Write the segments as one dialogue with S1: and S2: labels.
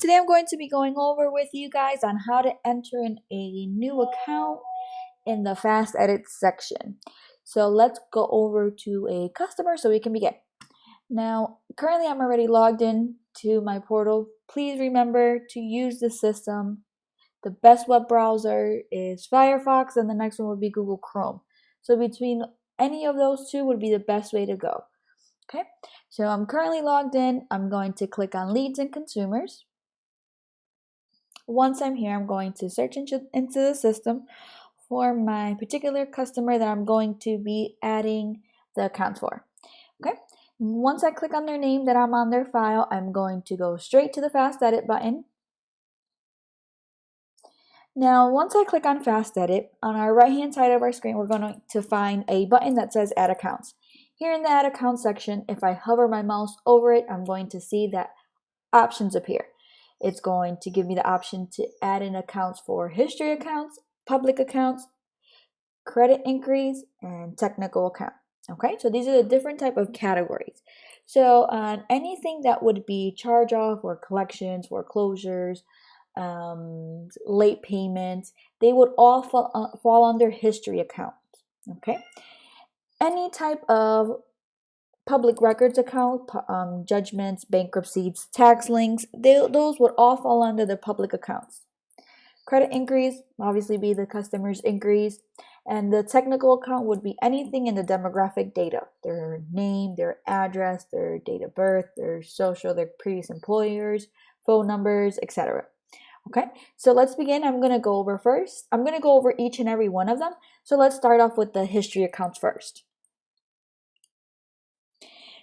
S1: Today I'm going to be going over with you guys on how to enter in a new account in the fast edit section. So let's go over to a customer so we can begin. Now, currently I'm already logged in to my portal. Please remember to use the system. The best web browser is Firefox and the next one would be Google Chrome. So between any of those two would be the best way to go. Okay, so I'm currently logged in. I'm going to click on leads and consumers. Once I'm here, I'm going to search into the system for my particular customer that I'm going to be adding the account for. Okay, once I click on their name that I'm on their file, I'm going to go straight to the fast edit button. Now, once I click on fast edit, on our right hand side of our screen, we're going to find a button that says add accounts. Here in the add account section, if I hover my mouse over it, I'm going to see that options appear. It's going to give me the option to add in accounts for history accounts, public accounts, credit inquiries, and technical account. Okay, so these are the different type of categories. So anything that would be charge off or collections, foreclosures, late payments, they would all fall under history accounts. Okay, any type of public records account, judgments, bankruptcies, tax links, those would all fall under the public accounts. Credit inquiries obviously be the customer's inquiries, and the technical account would be anything in the demographic data: their name, their address, their date of birth, their social, their previous employers, phone numbers, etc. Okay, so let's begin. I'm going to go over each and every one of them. So let's start off with the history accounts first.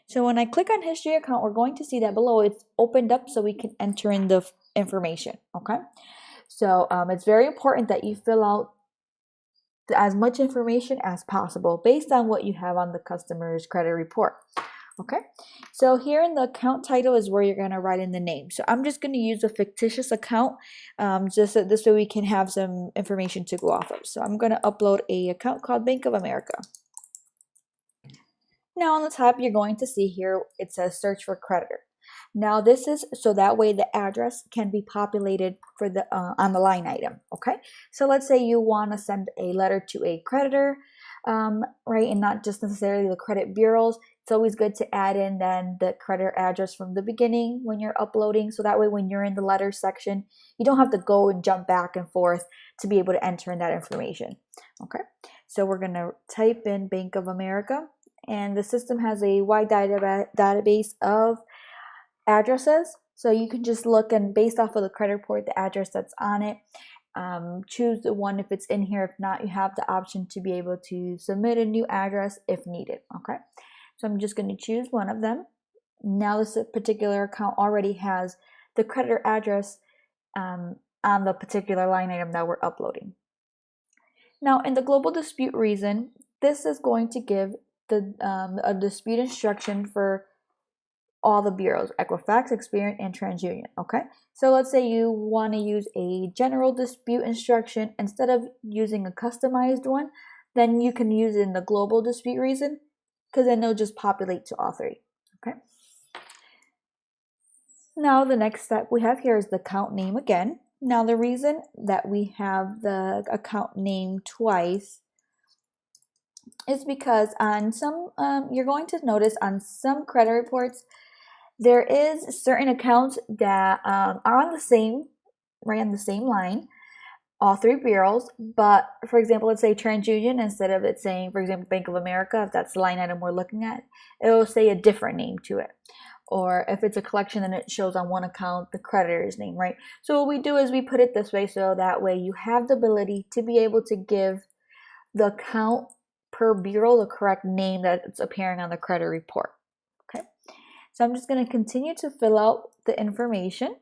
S1: So when I click on history account, we're going to see that below it's opened up so we can enter in the information. Okay, so it's very important that you fill out as much information as possible based on what you have on the customer's credit report. Okay, so here in the account title is where you're going to write in the name. So I'm just going to use a fictitious account just so this way we can have some information to go off of. So I'm going to upload a account called Bank of America. Now on the top, you're going to see here, it says search for creditor. Now this is so that way the address can be populated for the on the line item. Okay, so let's say you want to send a letter to a creditor, right, and not just necessarily the credit bureaus. It's always good to add in then the creditor address from the beginning when you're uploading, so that way when you're in the letter section, you don't have to go and jump back and forth to be able to enter in that information. Okay, so we're going to type in Bank of America. And the system has a wide database of addresses. So you can just look, and based off of the credit report, the address that's on it, choose the one if it's in here. If not, you have the option to be able to submit a new address if needed. Okay, so I'm just going to choose one of them. Now this particular account already has the creditor address on the particular line item that we're uploading. Now in the global dispute reason, this is going to give a dispute instruction for all the bureaus: Equifax, Experian, and TransUnion. Okay, so let's say you want to use a general dispute instruction instead of using a customized one, then you can use it in the global dispute reason, because then they'll just populate to all three. Okay, now the next step we have here is the account name again. Now the reason that we have the account name twice is because on some, you're going to notice on some credit reports, there is certain accounts that are on the same, right on the same line, all three bureaus. But for example, let's say TransUnion, instead of it saying, for example, Bank of America, if that's the line item we're looking at, it will say a different name to it. Or if it's a collection, then it shows on one account the creditor's name, right? So what we do is we put it this way, so that way you have the ability to be able to give the account per bureau the correct name that's appearing on the credit report. Okay, so I'm just going to continue to fill out the information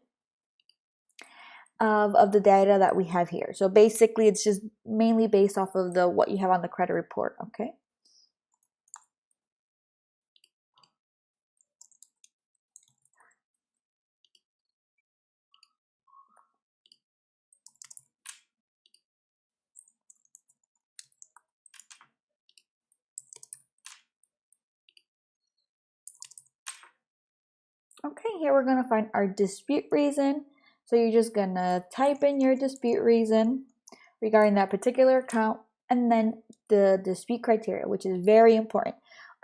S1: of the data that we have here. So basically it's just mainly based off of what you have on the credit report. Okay, here we're going to find our dispute reason. So you're just gonna type in your dispute reason regarding that particular account, and then the dispute criteria, which is very important.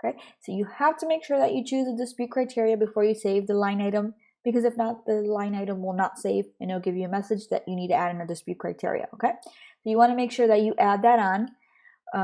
S1: Okay, so you have to make sure that you choose a dispute criteria before you save the line item, because if not, the line item will not save and it'll give you a message that you need to add in a dispute criteria. Okay, so you want to make sure that you add that on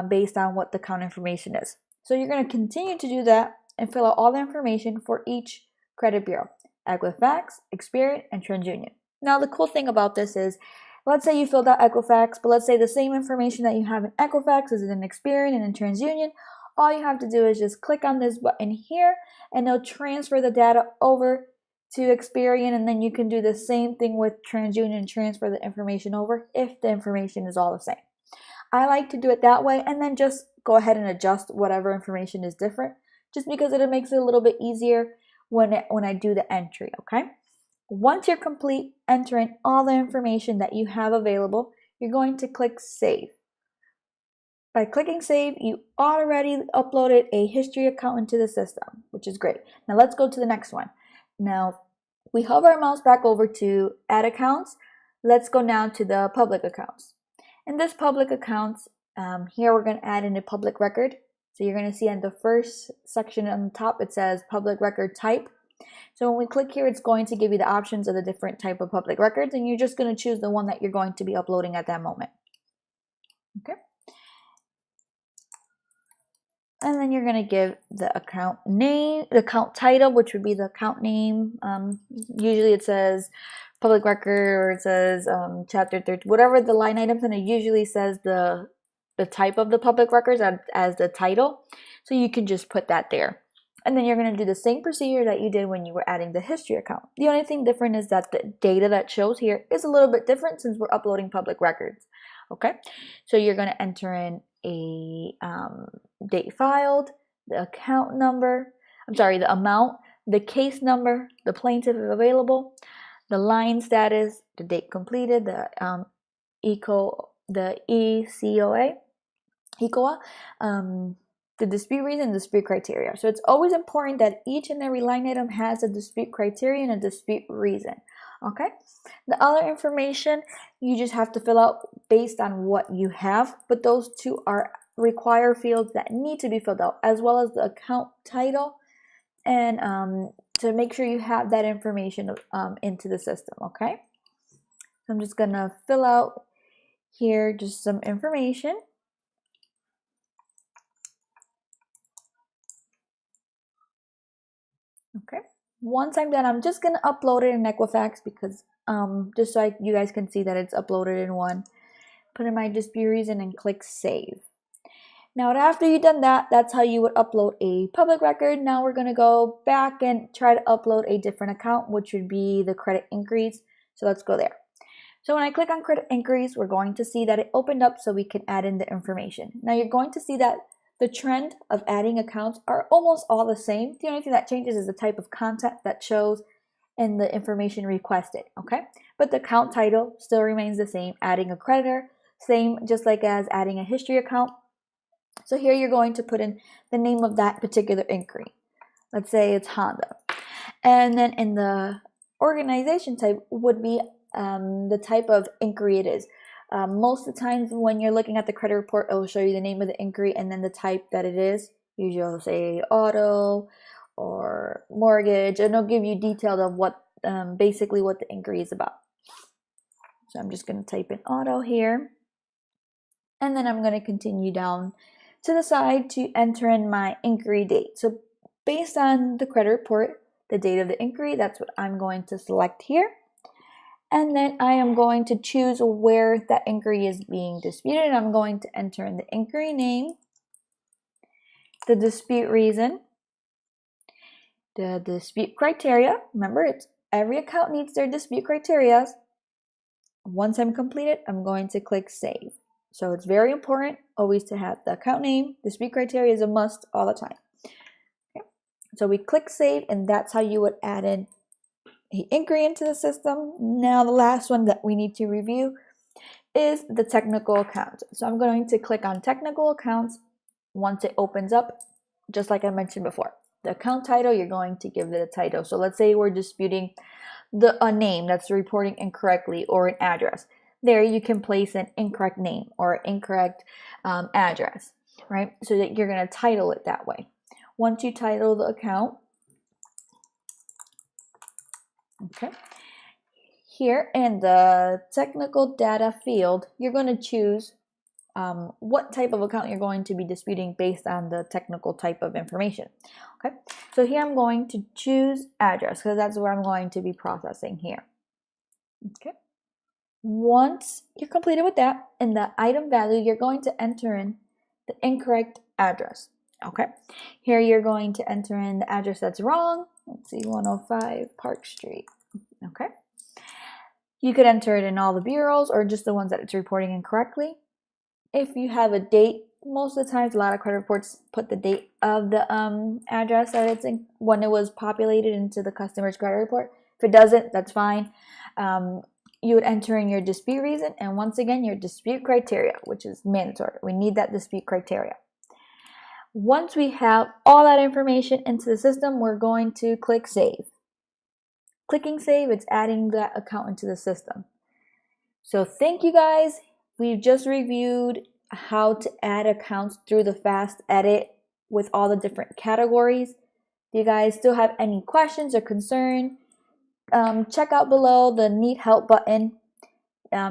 S1: based on what the account information is. So you're going to continue to do that and fill out all the information for each credit bureau: Equifax, Experian, and TransUnion. Now the cool thing about this is, let's say you filled out Equifax, but let's say the same information that you have in Equifax is in Experian and in TransUnion. All you have to do is just click on this button here and it'll transfer the data over to Experian, and then you can do the same thing with TransUnion and transfer the information over if the information is all the same. I like to do it that way and then just go ahead and adjust whatever information is different, just because it makes it a little bit easier when I do the entry. Okay, once you're complete entering all the information that you have available, you're going to click Save. By clicking Save, you already uploaded a history account into the system, which is great. Now let's go to the next one. Now we hover our mouse back over to Add Accounts. Let's go now to the public accounts. In this public accounts, here we're going to add in a public record. So you're going to see in the first section on the top, it says public record type. So when we click here, it's going to give you the options of the different type of public records, and you're just going to choose the one that you're going to be uploading at that moment. Okay. And then you're going to give the account name, the account title, which would be the account name. Usually it says public record, or it says chapter 30, whatever the line items, and it usually says the type of the public records as the title. So you can just put that there. And then you're going to do the same procedure that you did when you were adding the history account. The only thing different is that the data that shows here is a little bit different since we're uploading public records. Okay, so you're going to enter in a date filed, the account number, the amount, the case number, the plaintiff if available, the line status, the date completed, the ECOA, the dispute reason, dispute criteria. So it's always important that each and every line item has a dispute criteria and a dispute reason. Okay, the other information you just have to fill out based on what you have, but those two are required fields that need to be filled out, as well as the account title, and to make sure you have that information into the system. Okay, so I'm just gonna fill out here just some information. Okay, once I'm done, I'm just gonna upload it in Equifax, because just so you guys can see that it's uploaded in one. Put in my dispute reason and click Save. Now after you've done that, that's how you would upload a public record. Now we're gonna go back and try to upload a different account, which would be the credit inquiries. So let's go there. So when I click on credit inquiries, we're going to see that it opened up so we can add in the information. Now you're going to see that the trend of adding accounts are almost all the same. The only thing that changes is the type of content that shows in the information requested, okay? But the account title still remains the same, adding a creditor, same just like as adding a history account. So here you're going to put in the name of that particular inquiry. Let's say it's Honda. And then in the organization type would be the type of inquiry it is. Most of the times when you're looking at the credit report, it will show you the name of the inquiry and then the type that it is. Usually it'll say auto or mortgage, and it'll give you details of what basically what the inquiry is about. So I'm just going to type in auto here, and then I'm going to continue down to the side to enter in my inquiry date. So based on the credit report, the date of the inquiry, that's what I'm going to select here. And then I am going to choose where that inquiry is being disputed, and I'm going to enter in the inquiry name, the dispute reason, the dispute criteria. Remember, it's every account needs their dispute criteria. Once I'm completed, I'm going to click Save. So it's very important always to have the account name. Dispute criteria is a must all the time. Okay. So we click Save, and that's how you would add in an inquiry into the system. Now the last one that we need to review is the technical account. So I'm going to click on technical accounts. Once it opens up, just like I mentioned before, the account title, you're going to give it a title. So let's say we're disputing a name that's reporting incorrectly or an address. There you can place an incorrect name or incorrect address, right? So that you're going to title it that way. Once you title the account, okay, here in the technical data field, you're going to choose what type of account you're going to be disputing based on the technical type of information. Okay, so here I'm going to choose address because that's where I'm going to be processing here. Okay, once you're completed with that, in the item value, you're going to enter in the incorrect address. Okay, here you're going to enter in the address that's wrong. Let's see, 105 Park Street. Okay, you could enter it in all the bureaus or just the ones that it's reporting incorrectly. If you have a date, most of the times a lot of credit reports put the date of the address that it's in when it was populated into the customer's credit report. If it doesn't, that's fine. You would enter in your dispute reason and once again your dispute criteria, which is mandatory. We need that dispute criteria. Once we have all that information into the system, we're going to click Save. Clicking Save, it's adding that account into the system. So thank you guys. We've just reviewed how to add accounts through the fast edit with all the different categories. If you guys still have any questions or concern, check out below the Need Help button.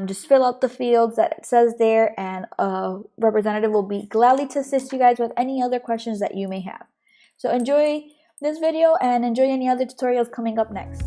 S1: Just fill out the fields that it says there and a representative will be gladly to assist you guys with any other questions that you may have. So enjoy this video and enjoy any other tutorials coming up next.